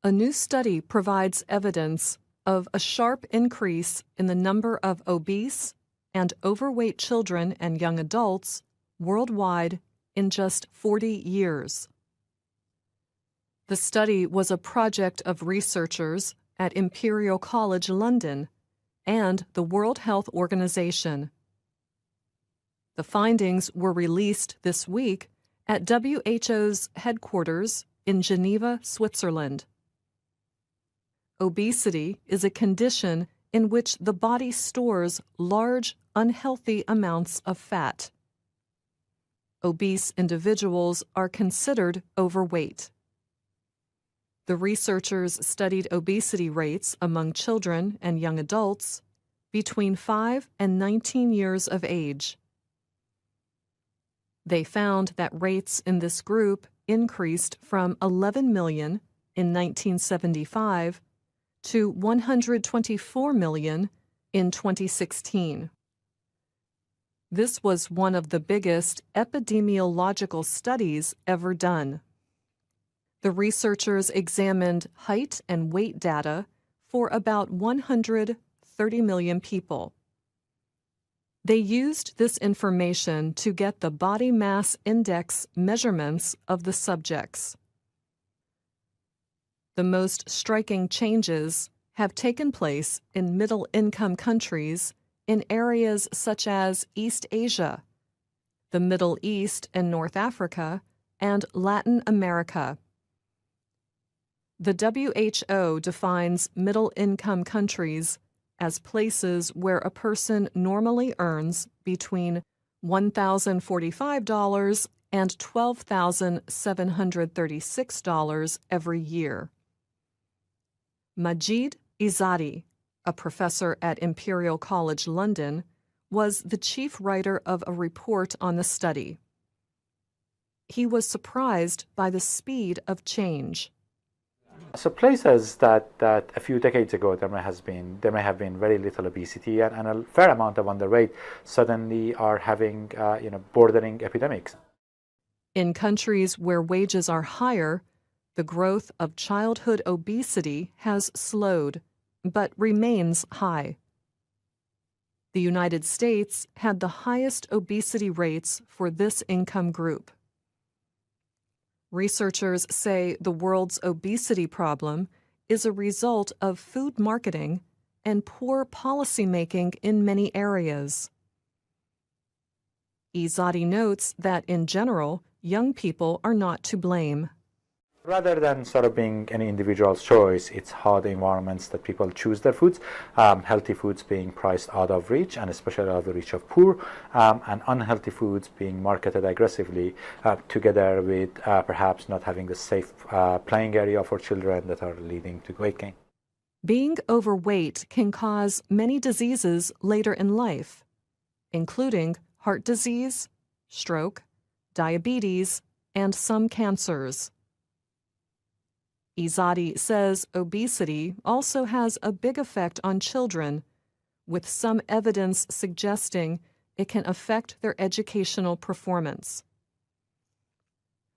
A new study provides evidence of a sharp increase in the number of obese and overweight children and young adults worldwide in just 40 years. The study was a project of researchers at Imperial College London and the World Health Organization. The findings were released this week at WHO's headquarters in Geneva, Switzerland. Obesity is a condition in which the body stores large, unhealthy amounts of fat. Obese individuals are considered overweight. The researchers studied obesity rates among children and young adults between 5 and 19 years of age. They found that rates in this group increased from 11 million in 1975 to 124 million in 2016. This was one of the biggest epidemiological studies ever done. The researchers examined height and weight data for about 130 million people. They used this information to get the body mass index measurements of the subjects. The most striking changes have taken place in middle-income countries in areas such as East Asia, the Middle East and North Africa, and Latin America. The WHO defines middle-income countries as places where a person normally earns between $1,045 and $12,736 every year. Majid Izadi, a professor at Imperial College London, was the chief writer of a report on the study. He was surprised by the speed of change. So places that a few decades ago there may have been very little obesity and a fair amount of underweight suddenly are having bordering epidemics. In countries where wages are higher, the growth of childhood obesity has slowed, but remains high. The United States had the highest obesity rates for this income group. Researchers say the world's obesity problem is a result of food marketing and poor policymaking in many areas. Izadi notes that, in general, young people are not to blame. Rather than sort of being any individual's choice, it's how the environments that people choose their foods, healthy foods being priced out of reach, and especially out of the reach of poor, and unhealthy foods being marketed aggressively, together with perhaps not having the safe playing area for children that are leading to weight gain. Being overweight can cause many diseases later in life, including heart disease, stroke, diabetes, and some cancers. Izadi says obesity also has a big effect on children, with some evidence suggesting it can affect their educational performance.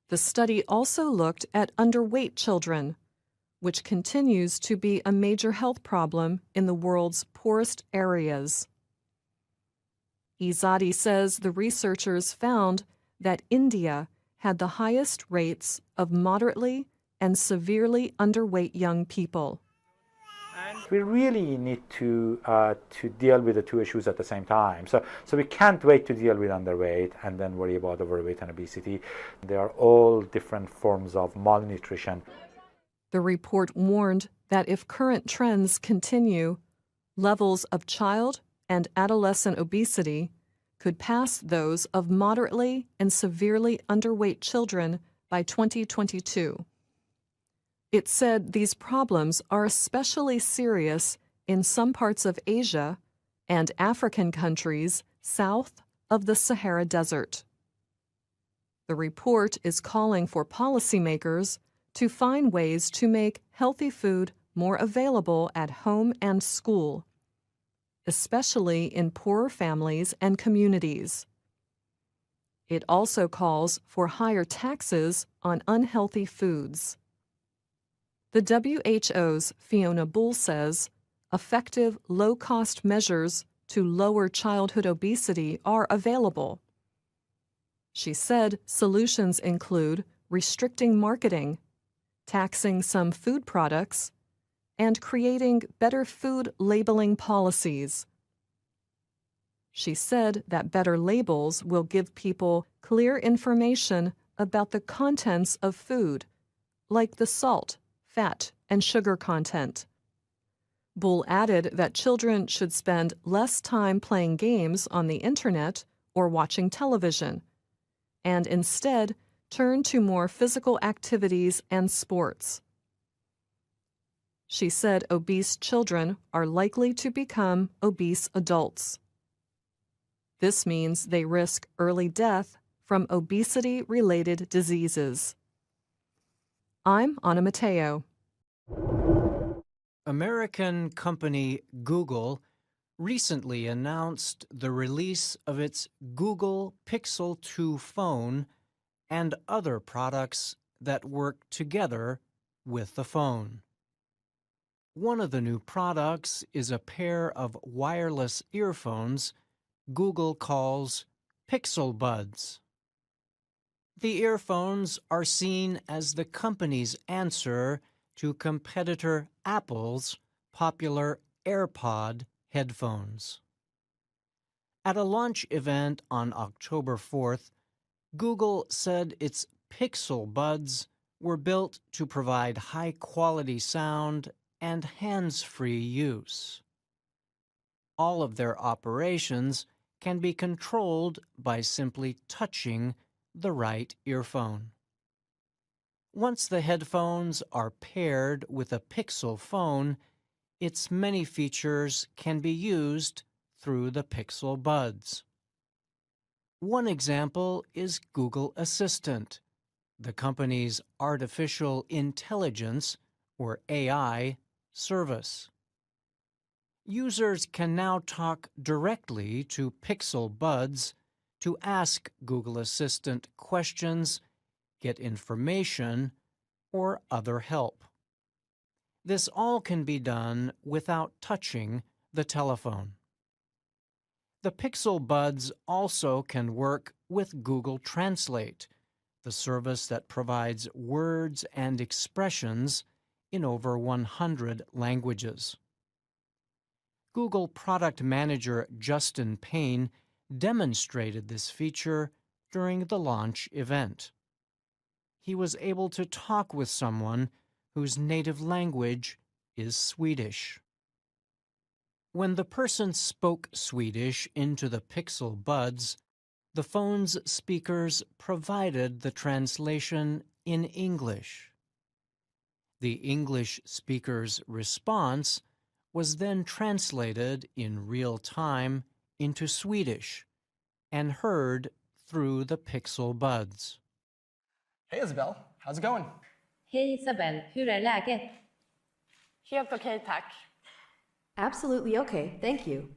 The study also looked at underweight children, which continues to be a major health problem in the world's poorest areas. Izadi says the researchers found that India had the highest rates of moderately and severely underweight young people. We really need to deal with the two issues at the same time. So we can't wait to deal with underweight and then worry about overweight and obesity. They are all different forms of malnutrition. The report warned that if current trends continue, levels of child and adolescent obesity could pass those of moderately and severely underweight children by 2022. It said these problems are especially serious in some parts of Asia and African countries south of the Sahara Desert. The report is calling for policymakers to find ways to make healthy food more available at home and school, especially in poorer families and communities. It also calls for higher taxes on unhealthy foods. The WHO's Fiona Bull says effective, low-cost measures to lower childhood obesity are available. She said solutions include restricting marketing, taxing some food products, and creating better food labeling policies. She said that better labels will give people clear information about the contents of food, like the salt, fat, and sugar content. Bull added that children should spend less time playing games on the internet or watching television, and instead turn to more physical activities and sports. She said obese children are likely to become obese adults. This means they risk early death from obesity-related diseases. I'm Anna Matteo. American company Google recently announced the release of its Google Pixel 2 phone and other products that work together with the phone. One of the new products is a pair of wireless earphones Google calls Pixel Buds. The earphones are seen as the company's answer to competitor Apple's popular AirPod headphones. At a launch event on October 4th, Google said its Pixel Buds were built to provide high-quality sound and hands-free use. All of their operations can be controlled by simply touching the right earphone. Once the headphones are paired with a Pixel phone, its many features can be used through the Pixel Buds. One example is Google Assistant, the company's artificial intelligence, or AI, service. Users can now talk directly to Pixel Buds to ask Google Assistant questions, get information, or other help. This all can be done without touching the telephone. The Pixel Buds also can work with Google Translate, the service that provides words and expressions in over 100 languages. Google product manager Justin Payne demonstrated this feature during the launch event. He was able to talk with someone whose native language is Swedish. When the person spoke Swedish into the Pixel Buds, the phone's speakers provided the translation in English. The English speaker's response was then translated in real time into Swedish and heard through the Pixel Buds. Hey Isabel, how's it going? Hej Isabel, hur är läget? Helt okej, tack. Absolutely okay, thank you.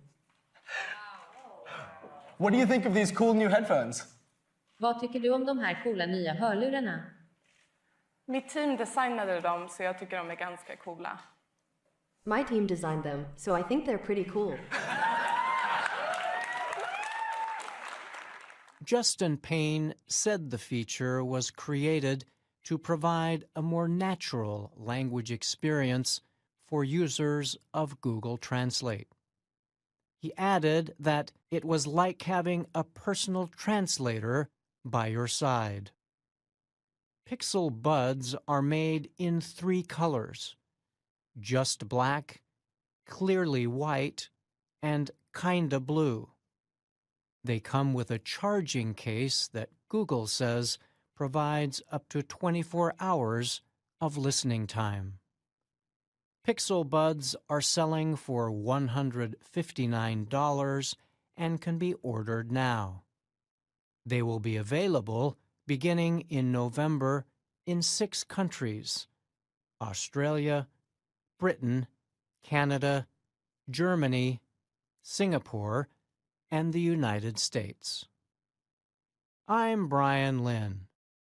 What do you think of these cool new headphones? Vad tycker du om de här coola nya hörlurarna? Mitt team designade dem så jag tycker de är ganska coola. My team designed them, so I think they're pretty cool. Justin Payne said the feature was created to provide a more natural language experience for users of Google Translate. He added that it was like having a personal translator by your side. Pixel Buds are made in 3 colors: just black, clearly white, and kinda blue. They come with a charging case that Google says provides up to 24 hours of listening time. Pixel Buds are selling for $159 and can be ordered now. They will be available beginning in November in 6 countries: Australia, Britain, Canada, Germany, Singapore, and the United States. I'm Brian Lynn.